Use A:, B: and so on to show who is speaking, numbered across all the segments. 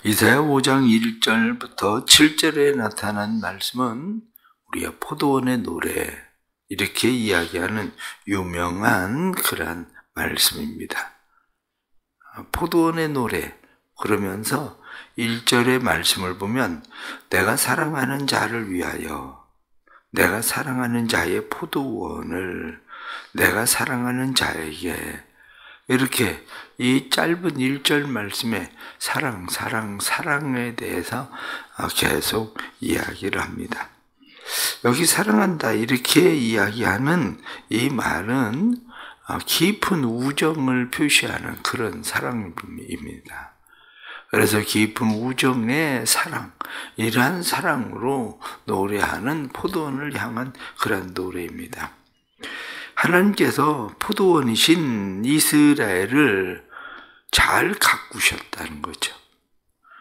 A: 이사야 5장 1절부터 7절에 나타난 말씀은 우리가 포도원의 노래, 이렇게 이야기하는 유명한 그러한 말씀입니다. 포도원의 노래 그러면서 1절의 말씀을 보면 내가 사랑하는 자를 위하여, 내가 사랑하는 자의 포도원을 내가 사랑하는 자에게, 이렇게 이 짧은 1절 말씀에 사랑에 대해서 계속 이야기를 합니다. 여기 사랑한다 이렇게 이야기하는 이 말은 깊은 우정을 표시하는 그런 사랑입니다. 그래서 깊은 우정의 사랑, 이러한 사랑으로 노래하는 포도원을 향한 그런 노래입니다. 하나님께서 포도원이신 이스라엘을 잘 가꾸셨다는 거죠.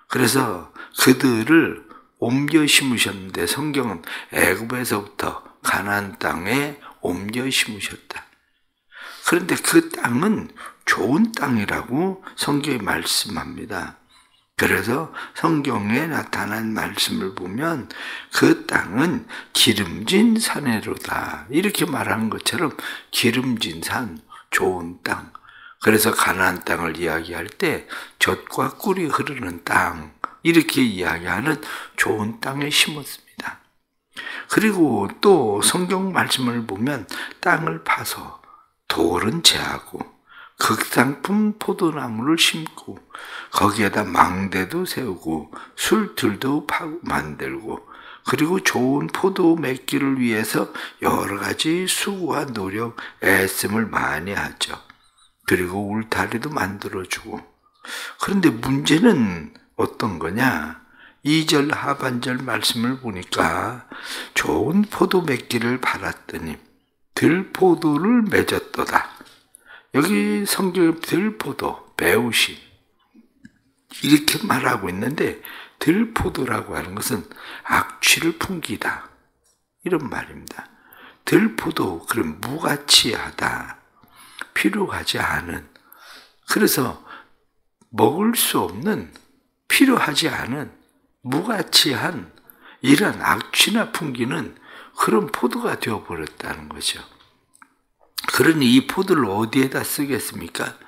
A: 그래서 그들을 옮겨 심으셨는데 성경은 애굽에서부터 가나안 땅에 옮겨 심으셨다. 그런데 그 땅은 좋은 땅이라고 성경이 말씀합니다. 그래서 성경에 나타난 말씀을 보면 그 땅은 기름진 산으로다, 이렇게 말하는 것처럼 기름진 산, 좋은 땅. 그래서 가나안 땅을 이야기할 때 젖과 꿀이 흐르는 땅, 이렇게 이야기하는 좋은 땅에 심었습니다. 그리고 또 성경 말씀을 보면 땅을 파서 돌은 제하고 극상품 포도나무를 심고 거기에다 망대도 세우고 술들도 파고 만들고, 그리고 좋은 포도 맺기를 위해서 여러 가지 수고와 노력, 애씀을 많이 하죠. 그리고 울타리도 만들어주고. 그런데 문제는 어떤 거냐? 2절 하반절 말씀을 보니까 좋은 포도 맺기를 바랐더니 들포도를 맺었도다. 여기 성경에 들포도, 배우시, 이렇게 말하고 있는데 들포도라고 하는 것은 악취를 풍기다, 이런 말입니다. 들포도, 그럼 무가치하다, 필요하지 않은, 그래서 먹을 수 없는, 필요하지 않은, 무가치한 이런 악취나 풍기는 그런 포도가 되어버렸다는 거죠. 그러니 이 포도를 어디에다 쓰겠습니까?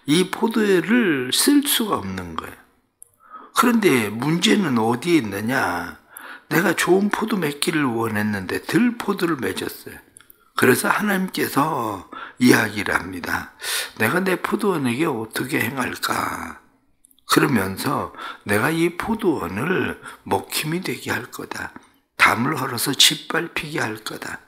A: 이 포도를 쓸 수가 없는 거예요. 그런데 문제는 어디에 있느냐? 내가 좋은 포도 맺기를 원했는데 들포도를 맺었어요. 그래서 하나님께서 이야기를 합니다. 내가 내 포도원에게 어떻게 행할까? 그러면서 내가 이 포도원을 먹힘이 되게 할 거다. 담을 헐어서 짓밟히게 할 거다.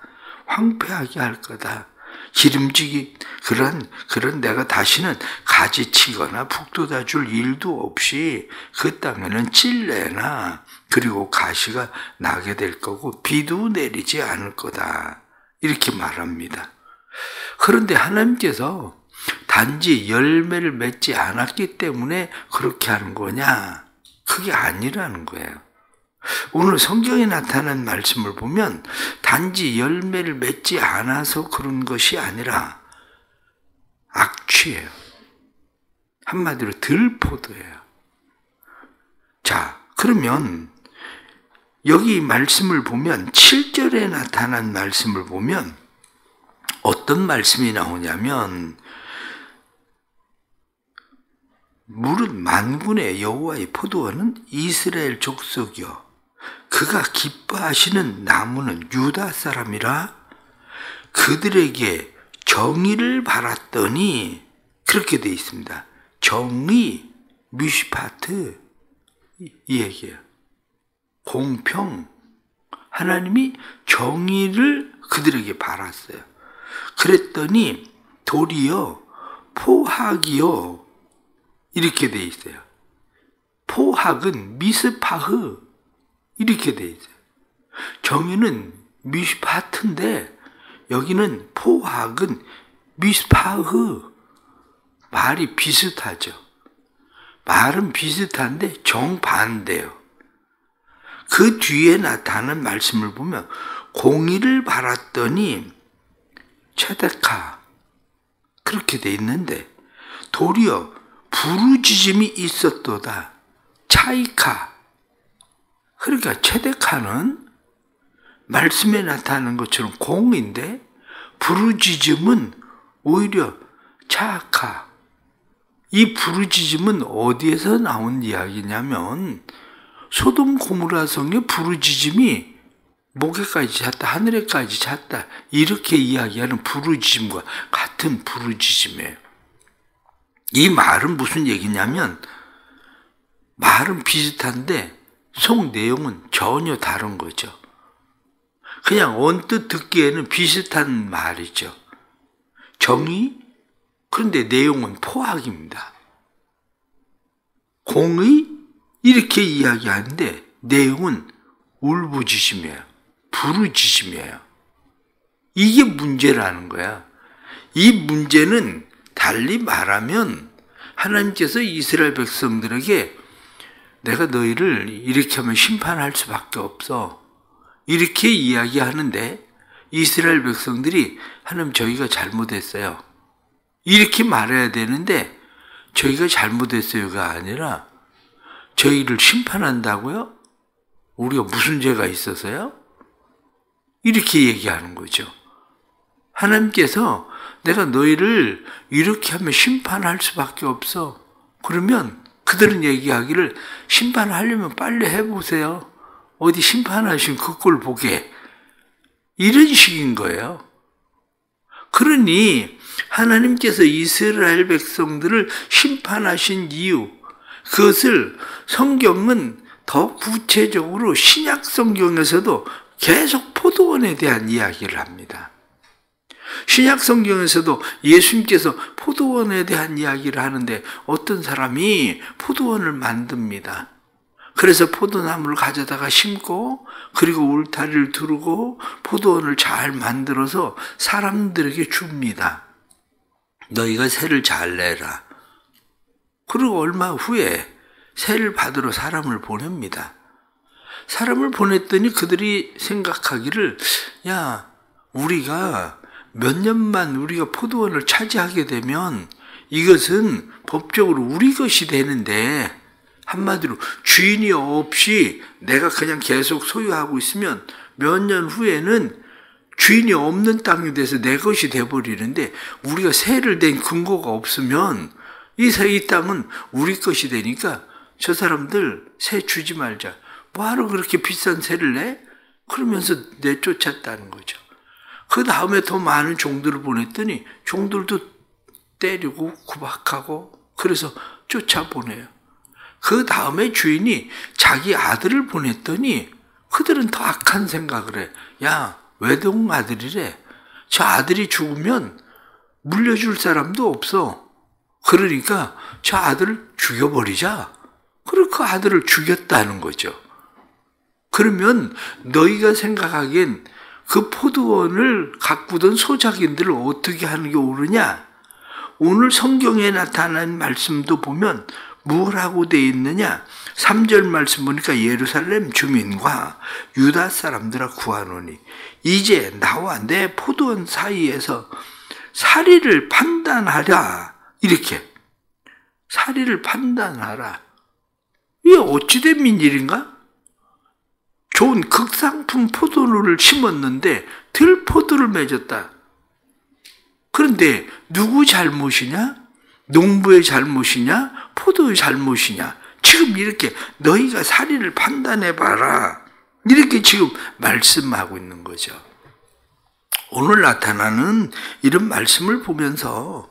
A: 황폐하게 할 거다. 기름지기, 그런 내가 다시는 가지치거나 북돋아 줄 일도 없이 그 땅에는 찔레나 그리고 가시가 나게 될 거고 비도 내리지 않을 거다, 이렇게 말합니다. 그런데 하나님께서 단지 열매를 맺지 않았기 때문에 그렇게 하는 거냐? 그게 아니라는 거예요. 오늘 성경에 나타난 말씀을 보면 단지 열매를 맺지 않아서 그런 것이 아니라 악취예요. 한마디로 들포도예요. 자, 그러면 여기 말씀을 보면 7절에 나타난 말씀을 보면 어떤 말씀이 나오냐면 무릇 만군의 여호와의 포도원은 이스라엘 족속이요 그가 기뻐하시는 나무는 유다 사람이라 그들에게 정의를 바랐더니, 그렇게 되어 있습니다. 정의, 미시파트, 이 얘기예요. 공평, 하나님이 정의를 그들에게 바랐어요. 그랬더니 도리어 포학이요, 이렇게 되어 있어요. 포학은 미스파흐, 이렇게 되어 있어요. 정의는 미스파트인데 여기는 포학은 미스파흐. 말이 비슷하죠. 말은 비슷한데 정반대요. 그 뒤에 나타나는 말씀을 보면 공의를 바랐더니 체데카, 그렇게 돼 있는데 도리어 부르짖음이 있었도다. 차이카. 그러니까 체데카는 말씀에 나타나는 것처럼 공인데 부르짖음은 오히려 차카. 이 부르짖음은 어디에서 나온 이야기냐면 소돔 고모라 성의 부르짖음이 목에까지 찼다, 하늘에까지 찼다, 이렇게 이야기하는 부르짖음과 같은 부르짖음이에요. 이 말은 무슨 얘기냐면 말은 비슷한데 속 내용은 전혀 다른 거죠. 그냥 언뜻 듣기에는 비슷한 말이죠. 정의, 그런데 내용은 포악입니다. 공의, 이렇게 이야기하는데 내용은 울부짖음이에요. 부르짖음이에요. 이게 문제라는 거야. 이 문제는 달리 말하면 하나님께서 이스라엘 백성들에게 내가 너희를 이렇게 하면 심판할 수밖에 없어, 이렇게 이야기하는데 이스라엘 백성들이 하나님 저희가 잘못했어요, 이렇게 말해야 되는데 저희가 잘못했어요가 아니라 저희를 심판한다고요? 우리가 무슨 죄가 있어서요? 이렇게 얘기하는 거죠. 하나님께서 내가 너희를 이렇게 하면 심판할 수밖에 없어. 그러면 그들은 얘기하기를 심판하려면 빨리 해보세요. 어디 심판하신 그 꼴 보게. 이런 식인 거예요. 그러니 하나님께서 이스라엘 백성들을 심판하신 이유, 그것을 성경은 더 구체적으로 신약 성경에서도 계속 포도원에 대한 이야기를 합니다. 신약 성경에서도 예수님께서 포도원에 대한 이야기를 하는데 어떤 사람이 포도원을 만듭니다. 그래서 포도나무를 가져다가 심고 그리고 울타리를 두르고 포도원을 잘 만들어서 사람들에게 줍니다. 너희가 세를 잘 내라. 그리고 얼마 후에 세를 받으러 사람을 보냅니다. 사람을 보냈더니 그들이 생각하기를, 야, 우리가 몇 년만 우리가 포도원을 차지하게 되면 이것은 법적으로 우리 것이 되는데, 한마디로 주인이 없이 내가 그냥 계속 소유하고 있으면 몇 년 후에는 주인이 없는 땅이 돼서 내 것이 돼버리는데, 우리가 세를 댄 근거가 없으면 이 땅은 우리 것이 되니까 저 사람들 세 주지 말자. 뭐하러 그렇게 비싼 세를 내? 그러면서 내쫓았다는 거죠. 그 다음에 더 많은 종들을 보냈더니 종들도 때리고 구박하고 그래서 쫓아보내요. 그 다음에 주인이 자기 아들을 보냈더니 그들은 더 악한 생각을 해. 야, 외동 아들이래. 저 아들이 죽으면 물려줄 사람도 없어. 그러니까 저 아들을 죽여버리자. 그리고 그 아들을 죽였다는 거죠. 그러면 너희가 생각하기엔 그 포도원을 가꾸던 소작인들을 어떻게 하는 게 옳으냐? 오늘 성경에 나타난 말씀도 보면 뭐라고 되어 있느냐? 3절 말씀 보니까 예루살렘 주민과 유다 사람들아 구하노니 이제 나와 내 포도원 사이에서 사리를 판단하라. 이렇게 사리를 판단하라. 이게 어찌된 일인가? 좋은 극상품 포도를 심었는데 들포도를 맺었다. 그런데 누구 잘못이냐? 농부의 잘못이냐? 포도의 잘못이냐? 지금 이렇게 너희가 사리를 판단해봐라. 이렇게 지금 말씀하고 있는 거죠. 오늘 나타나는 이런 말씀을 보면서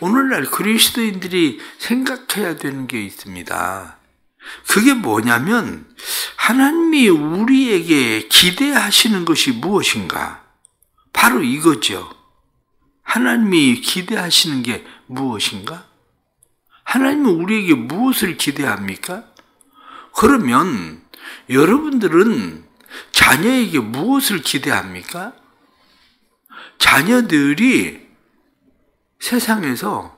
A: 오늘날 그리스도인들이 생각해야 되는 게 있습니다. 그게 뭐냐면 하나님이 우리에게 기대하시는 것이 무엇인가? 바로 이거죠. 하나님이 기대하시는 게 무엇인가? 하나님은 우리에게 무엇을 기대합니까? 그러면 여러분들은 자녀에게 무엇을 기대합니까? 자녀들이 세상에서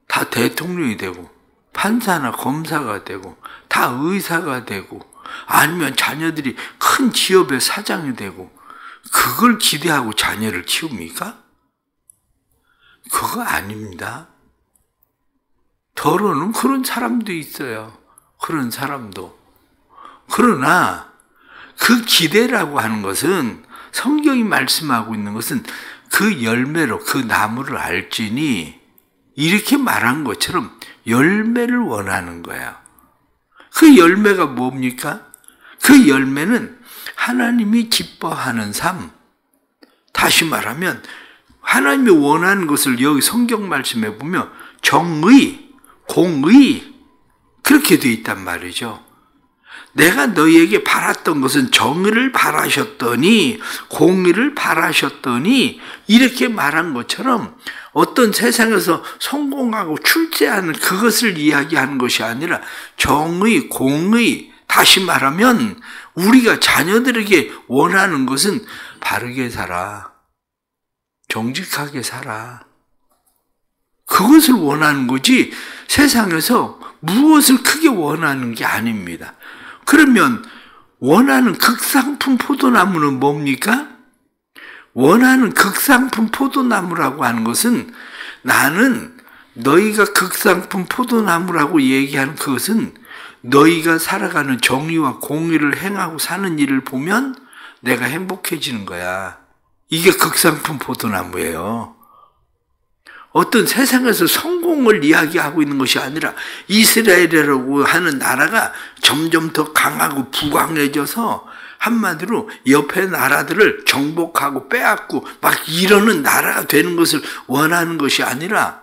A: 다 대통령이 되고 판사나 검사가 되고 다 의사가 되고 아니면 자녀들이 큰 기업의 사장이 되고 그걸 기대하고 자녀를 키웁니까? 그거 아닙니다. 더러는 그런 사람도 있어요. 그런 사람도. 그러나 그 기대라고 하는 것은 성경이 말씀하고 있는 것은 그 열매로 그 나무를 알지니 이렇게 말한 것처럼 열매를 원하는 거야. 그 열매가 뭡니까? 그 열매는 하나님이 기뻐하는 삶. 다시 말하면 하나님이 원하는 것을 여기 성경 말씀에 보면 정의, 공의 그렇게 되어 있단 말이죠. 내가 너희에게 바랐던 것은 정의를 바라셨더니 공의를 바라셨더니 이렇게 말한 것처럼 어떤 세상에서 성공하고 출세하는 그것을 이야기하는 것이 아니라 정의, 공의, 다시 말하면 우리가 자녀들에게 원하는 것은 바르게 살아, 정직하게 살아. 그것을 원하는 거지 세상에서 무엇을 크게 원하는 게 아닙니다. 그러면 원하는 극상품 포도나무는 뭡니까? 원하는 극상품 포도나무라고 하는 것은 나는 너희가 극상품 포도나무라고 얘기하는 그것은 너희가 살아가는 정의와 공의를 행하고 사는 일을 보면 내가 행복해지는 거야. 이게 극상품 포도나무예요. 어떤 세상에서 성공을 이야기하고 있는 것이 아니라 이스라엘이라고 하는 나라가 점점 더 강하고 부강해져서 한마디로 옆에 나라들을 정복하고 빼앗고 막 이러는 나라가 되는 것을 원하는 것이 아니라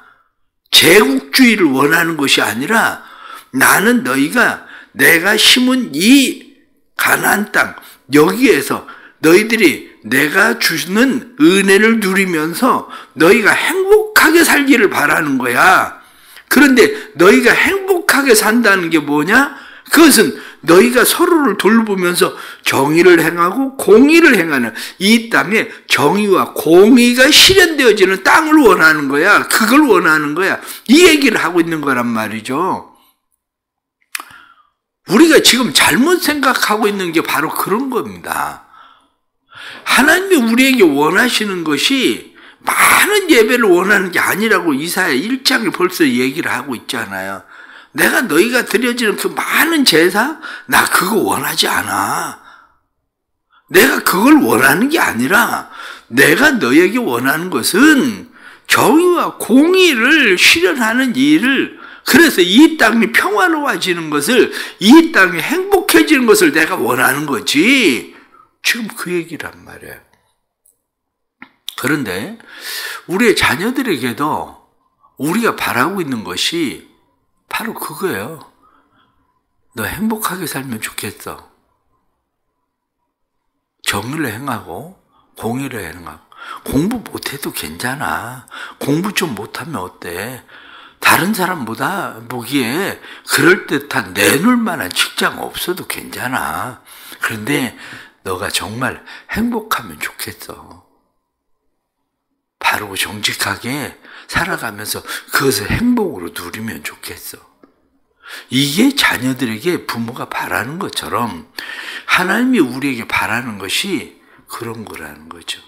A: 제국주의를 원하는 것이 아니라 나는 너희가 내가 심은 이 가나안 땅 여기에서 너희들이 내가 주는 은혜를 누리면서 너희가 행복하게 살기를 바라는 거야. 그런데 너희가 행복하게 산다는 게 뭐냐? 그것은 너희가 서로를 돌보면서 정의를 행하고 공의를 행하는 이 땅에 정의와 공의가 실현되어지는 땅을 원하는 거야. 그걸 원하는 거야. 이 얘기를 하고 있는 거란 말이죠. 우리가 지금 잘못 생각하고 있는 게 바로 그런 겁니다. 하나님이 우리에게 원하시는 것이 많은 예배를 원하는 게 아니라고 이사야 1장에 벌써 얘기를 하고 있잖아요. 내가 너희가 드려지는 그 많은 제사? 나 그거 원하지 않아. 내가 그걸 원하는 게 아니라 내가 너희에게 원하는 것은 정의와 공의를 실현하는 일을, 그래서 이 땅이 평화로워지는 것을, 이 땅이 행복해지는 것을 내가 원하는 거지. 지금 그 얘기란 말이에요. 그런데 우리의 자녀들에게도 우리가 바라고 있는 것이 바로 그거예요. 너 행복하게 살면 좋겠어. 정의를 행하고 공의를 행하고. 공부 못해도 괜찮아. 공부 좀 못하면 어때? 다른 사람보다 보기에 그럴듯한 내놓을 만한 직장 없어도 괜찮아. 그런데 너가 정말 행복하면 좋겠어. 바르고 정직하게 살아가면서 그것을 행복으로 누리면 좋겠어. 이게 자녀들에게 부모가 바라는 것처럼 하나님이 우리에게 바라는 것이 그런 거라는 거죠.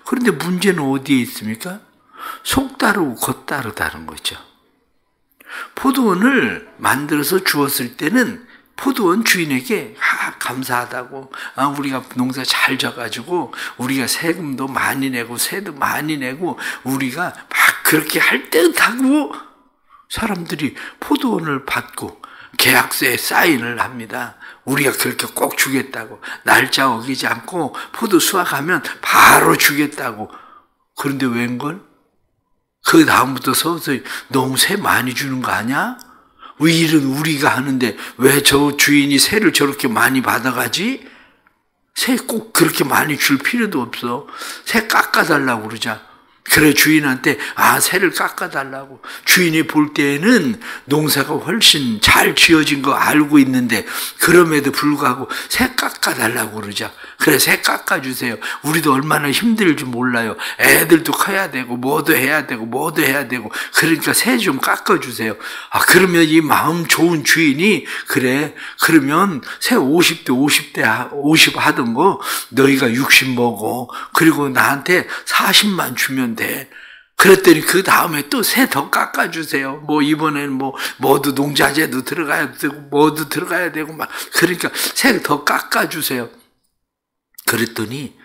A: 그런데 문제는 어디에 있습니까? 속 따르고 겉 따르다는 거죠. 포도원을 만들어서 주었을 때는 포도원 주인에게 감사하다고, 우리가 농사 잘 져가지고 우리가 세금도 많이 내고 세도 많이 내고 우리가 막 그렇게 할 듯하고 사람들이 포도원을 받고 계약서에 사인을 합니다. 우리가 그렇게 꼭 주겠다고, 날짜 어기지 않고 포도 수확하면 바로 주겠다고. 그런데 웬걸? 그 다음부터 서서히 너무 세 많이 주는 거 아니야? 왜 일은 우리가 하는데 왜 저 주인이 세를 저렇게 많이 받아가지? 세 꼭 그렇게 많이 줄 필요도 없어. 세 깎아달라고 그러자. 그래, 주인한테 세를 깎아달라고. 주인이 볼 때에는 농사가 훨씬 잘 지어진 거 알고 있는데 그럼에도 불구하고 세 깎아달라고 그러자. 그래, 세 깎아주세요. 우리도 얼마나 힘들지 몰라요. 애들도 커야 되고 뭐도 해야 되고 뭐도 해야 되고, 그러니까 세 좀 깎아주세요. 그러면 이 마음 좋은 주인이, 그래, 그러면 세 50대 50 하던 거 너희가 60 먹어. 그리고 나한테 40만 주면 돼. 그랬더니 그 다음에 또 새 더 깎아주세요. 뭐 이번에는 뭐 모두 농자재도 들어가야 되고 뭐도 들어가야 되고 막 그러니까 새 더 깎아주세요. 그랬더니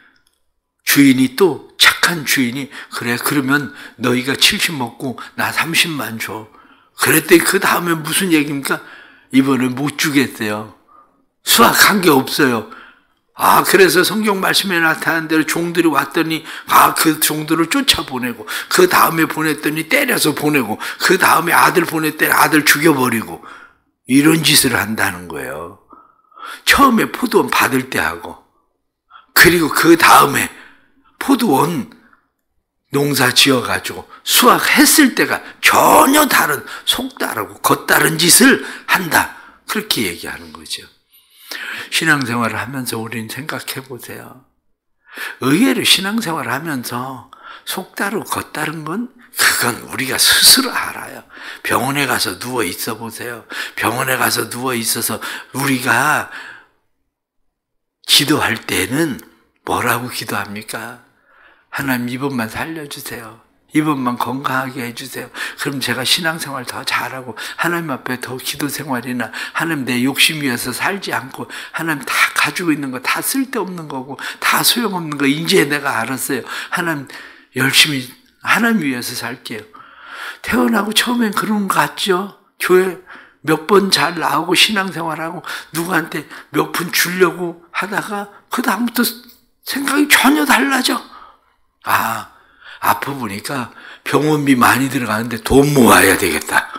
A: 주인이 또 착한 주인이 그래 그러면 너희가 70 먹고 나 30만 줘. 그랬더니 그 다음에 무슨 얘기입니까? 이번에 못 주겠대요. 수확한 게 없어요. 그래서 성경 말씀에 나타난 대로 종들이 왔더니 그 종들을 쫓아보내고 그 다음에 보냈더니 때려서 보내고 그 다음에 아들 보냈더니 아들 죽여버리고 이런 짓을 한다는 거예요. 처음에 포도원 받을 때 하고 그리고 그 다음에 포도원 농사 지어가지고 수확했을 때가 전혀 다른 속다르고 겉다른 짓을 한다. 그렇게 얘기하는 거죠. 신앙생활을 하면서 우리는 생각해 보세요. 의외로 신앙생활을 하면서 속다르고 겉다른 건 그건 우리가 스스로 알아요. 병원에 가서 누워 있어 보세요. 병원에 가서 누워 있어서 우리가 기도할 때는 뭐라고 기도합니까? 하나님 이번만 살려주세요. 이번만 건강하게 해주세요. 그럼 제가 신앙생활 더 잘하고 하나님 앞에 더 기도생활이나 하나님 내 욕심 위해서 살지 않고 하나님 다 가지고 있는 거 다 쓸데없는 거고 다 소용없는 거 이제 내가 알았어요. 하나님 열심히 하나님 위해서 살게요. 태어나고 처음엔 그런 거 같죠? 교회 몇 번 잘 나오고 신앙생활하고 누구한테 몇 푼 주려고 하다가 그 다음부터 생각이 전혀 달라져. 아파 보니까 병원비 많이 들어가는데 돈 모아야 되겠다.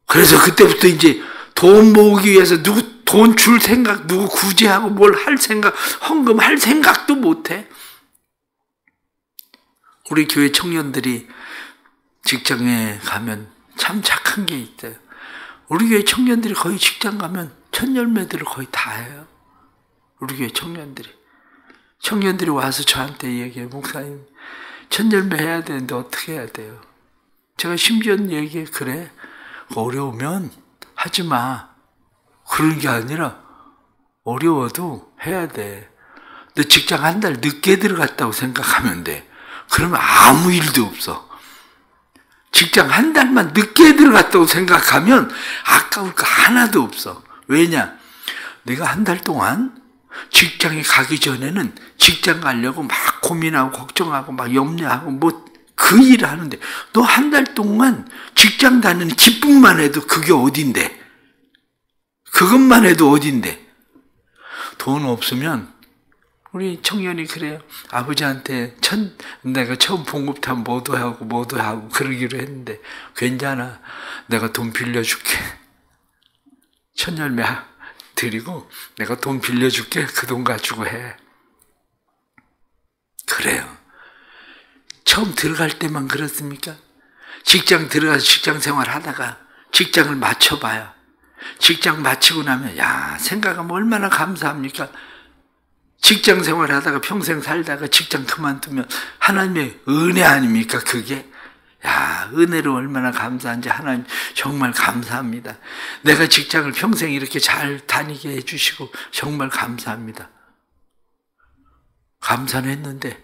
A: 그래서 그때부터 이제 돈 모으기 위해서 누구 돈 줄 생각, 누구 구제하고 뭘 할 생각, 헌금할 생각도 못해. 우리 교회 청년들이 직장에 가면 참 착한 게 있대요. 우리 교회 청년들이 거의 직장 가면 첫 열매들을 거의 다 해요. 우리 교회 청년들이 와서 저한테 얘기해요. 목사님 첫 열매 해야 되는데 어떻게 해야 돼요? 제가 심지어 얘기해. 그래 어려우면 하지 마. 그런 게 아니라 어려워도 해야 돼. 너 직장 한 달 늦게 들어갔다고 생각하면 돼. 그러면 아무 일도 없어. 직장 한 달만 늦게 들어갔다고 생각하면 아까울 거 하나도 없어. 왜냐? 내가 한 달 동안 직장에 가기 전에는 직장 가려고 막 고민하고 걱정하고 막 염려하고 뭐 그 일을 하는데 너 한 달 동안 직장 다니는 기쁨만 해도 그게 어딘데? 그것만 해도 어딘데? 돈 없으면 우리 청년이 그래요. 아버지한테 내가 처음 봉급하면 뭐도 하고 그러기로 했는데 괜찮아. 내가 돈 빌려줄게. 첫 열매 드리고 내가 돈 빌려줄게. 그 돈 가지고 해. 그래요. 처음 들어갈 때만 그렇습니까? 직장 들어가서 직장 생활 하다가 직장을 마쳐봐요. 직장 마치고 나면 생각하면 얼마나 감사합니까? 직장 생활 하다가 평생 살다가 직장 그만두면 하나님의 은혜 아닙니까 그게? 은혜로 얼마나 감사한지 하나님 정말 감사합니다. 내가 직장을 평생 이렇게 잘 다니게 해주시고 정말 감사합니다. 감사는 했는데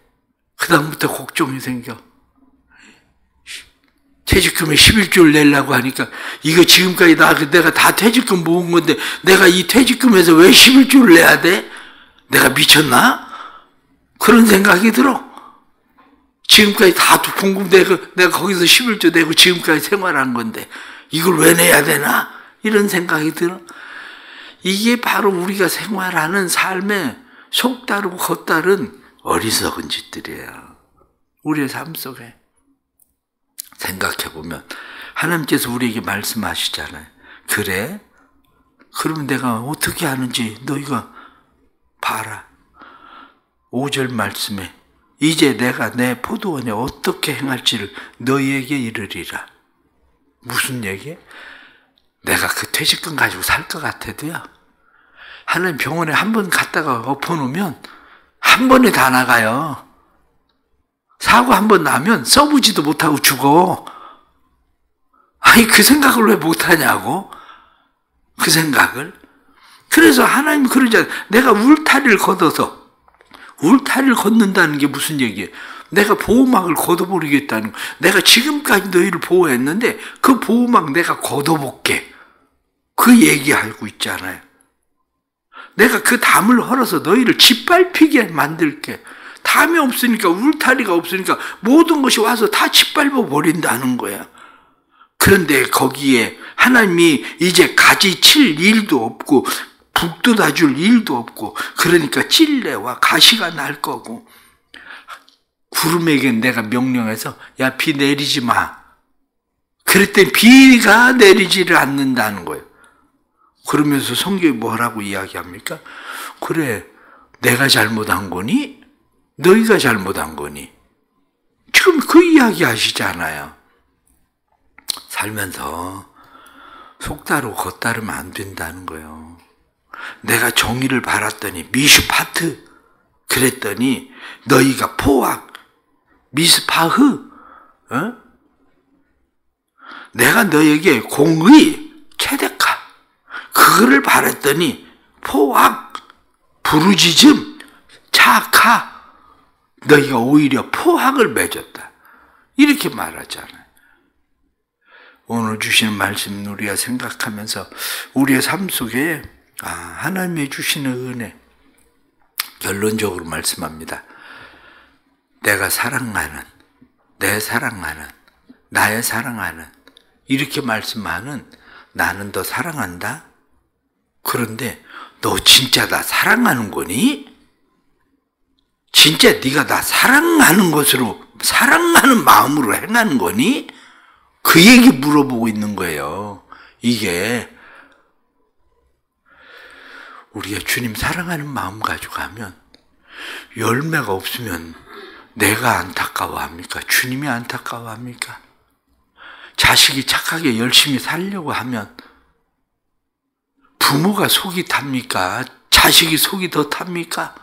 A: 그 다음부터 걱정이 생겨. 퇴직금에 11조를 내려고 하니까 이거 지금까지 내가 다 퇴직금 모은 건데 내가 이 퇴직금에서 왜 11조를 내야 돼? 내가 미쳤나? 그런 생각이 들어. 지금까지 다 봉급 내가 거기서 11조 내고 지금까지 생활한 건데 이걸 왜 내야 되나? 이런 생각이 들어. 이게 바로 우리가 생활하는 삶의 속다르고 겉다른 어리석은 짓들이에요. 우리의 삶 속에. 생각해보면 하나님께서 우리에게 말씀하시잖아요. 그래? 그러면 내가 어떻게 하는지 너희가 봐라. 5절 말씀에 이제 내가 내 포도원에 어떻게 행할지를 너희에게 이르리라. 무슨 얘기? 내가 그 퇴직금 가지고 살 것 같아도요. 하나님 병원에 한 번 갔다가 엎어놓으면 한 번에 다 나가요. 사고 한 번 나면 써보지도 못하고 죽어. 그 생각을 왜 못하냐고? 그 생각을. 그래서 하나님 그러잖아요. 내가 울타리를 걷어서 울타리를 걷는다는 게 무슨 얘기예요? 내가 보호막을 걷어버리겠다는 거. 내가 지금까지 너희를 보호했는데 그 보호막 내가 걷어볼게. 그 얘기하고 있잖아요. 내가 그 담을 헐어서 너희를 짓밟히게 만들게. 담이 없으니까, 울타리가 없으니까 모든 것이 와서 다 짓밟아 버린다는 거야. 그런데 거기에 하나님이 이제 가지 칠 일도 없고 북 돋아줄 일도 없고, 그러니까 찔레와 가시가 날 거고, 구름에게 내가 명령해서 야, 비 내리지 마. 그랬더니 비가 내리지를 않는다는 거예요. 그러면서 성경이 뭐라고 이야기합니까? 그래, 내가 잘못한 거니? 너희가 잘못한 거니? 지금 그 이야기 하시잖아요. 살면서 속다르고 겉다르면 안 된다는 거예요. 내가 정의를 바랐더니 미슈파트 그랬더니 너희가 포악 미스파흐 내가 너에게 공의 체데카 그거를 바랐더니 포악 부르짖음 차카 너희가 오히려 포악을 맺었다. 이렇게 말하잖아요. 오늘 주시는 말씀 우리가 생각하면서 우리의 삶 속에 하나님이 주시는 은혜, 결론적으로 말씀합니다. 내가 사랑하는, 내 사랑하는, 나의 사랑하는, 이렇게 말씀하는 나는 너 사랑한다? 그런데 너 진짜 나 사랑하는 거니? 진짜 네가 나 사랑하는 것으로, 사랑하는 마음으로 행하는 거니? 그 얘기 물어보고 있는 거예요. 이게 우리가 주님 사랑하는 마음 가지고 가면 열매가 없으면 내가 안타까워합니까? 주님이 안타까워합니까? 자식이 착하게 열심히 살려고 하면 부모가 속이 탑니까? 자식이 속이 더 탑니까?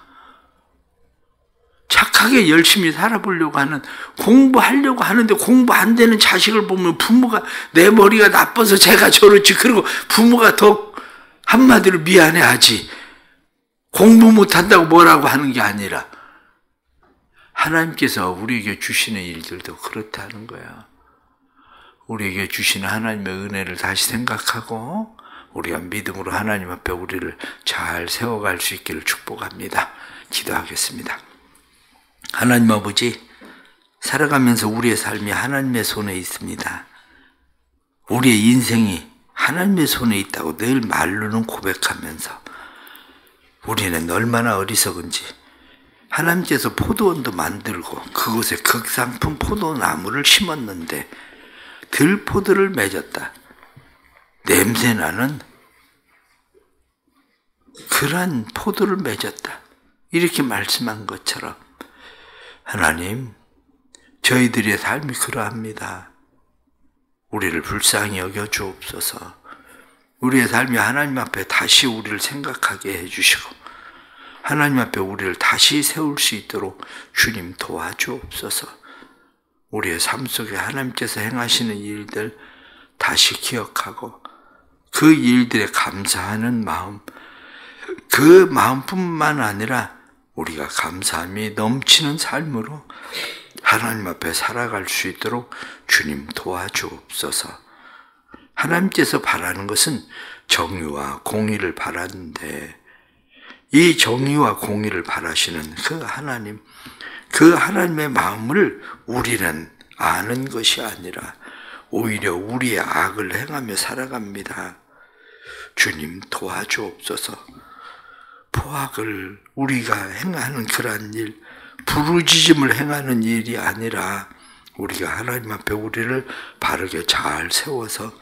A: 착하게 열심히 살아보려고 하는, 공부하려고 하는데 공부 안 되는 자식을 보면 부모가 내 머리가 나빠서 제가 저렇지, 그리고 부모가 더 한마디로 미안해하지. 공부 못한다고 뭐라고 하는 게 아니라 하나님께서 우리에게 주시는 일들도 그렇다는 거야. 우리에게 주시는 하나님의 은혜를 다시 생각하고 우리가 믿음으로 하나님 앞에 우리를 잘 세워갈 수 있기를 축복합니다. 기도하겠습니다. 하나님 아버지, 살아가면서 우리의 삶이 하나님의 손에 있습니다. 우리의 인생이 하나님의 손에 있다고 늘 말로는 고백하면서 우리는 얼마나 어리석은지, 하나님께서 포도원도 만들고 그곳에 극상품 포도나무를 심었는데 들포도를 맺었다. 냄새나는 그러한 포도를 맺었다. 이렇게 말씀한 것처럼 하나님, 저희들의 삶이 그러합니다. 우리를 불쌍히 여겨 주옵소서. 우리의 삶이 하나님 앞에 다시 우리를 생각하게 해주시고 하나님 앞에 우리를 다시 세울 수 있도록 주님 도와주옵소서. 우리의 삶 속에 하나님께서 행하시는 일들 다시 기억하고 그 일들에 감사하는 마음, 그 마음뿐만 아니라 우리가 감사함이 넘치는 삶으로 하나님 앞에 살아갈 수 있도록 주님 도와주옵소서. 하나님께서 바라는 것은 정의와 공의를 바라는데 이 정의와 공의를 바라시는 그 하나님, 그 하나님의 마음을 우리는 아는 것이 아니라 오히려 우리의 악을 행하며 살아갑니다. 주님 도와주옵소서. 포악을 우리가 행하는 그러한 일, 부르짖음을 행하는 일이 아니라 우리가 하나님 앞에 우리를 바르게 잘 세워서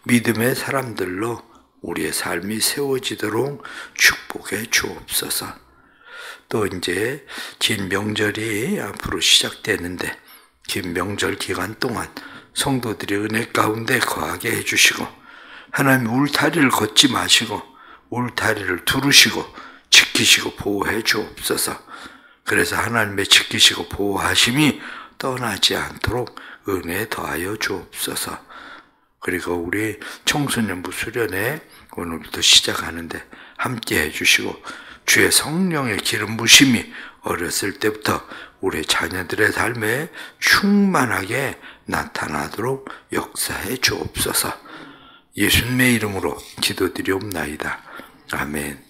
A: 믿음의 사람들로 우리의 삶이 세워지도록 축복해 주옵소서. 또 이제 긴 명절이 앞으로 시작되는데 긴 명절 기간 동안 성도들이 은혜 가운데 거하게 해주시고 하나님 울타리를 걷지 마시고 울타리를 두르시고 지키시고 보호해 주옵소서. 그래서 하나님의 지키시고 보호하심이 떠나지 않도록 은혜 더하여 주옵소서. 그리고 우리 청소년부 수련회 오늘부터 시작하는데 함께 해주시고 주의 성령의 기름 부심이 어렸을 때부터 우리 자녀들의 삶에 충만하게 나타나도록 역사해 주옵소서. 예수님의 이름으로 기도드리옵나이다. 아멘.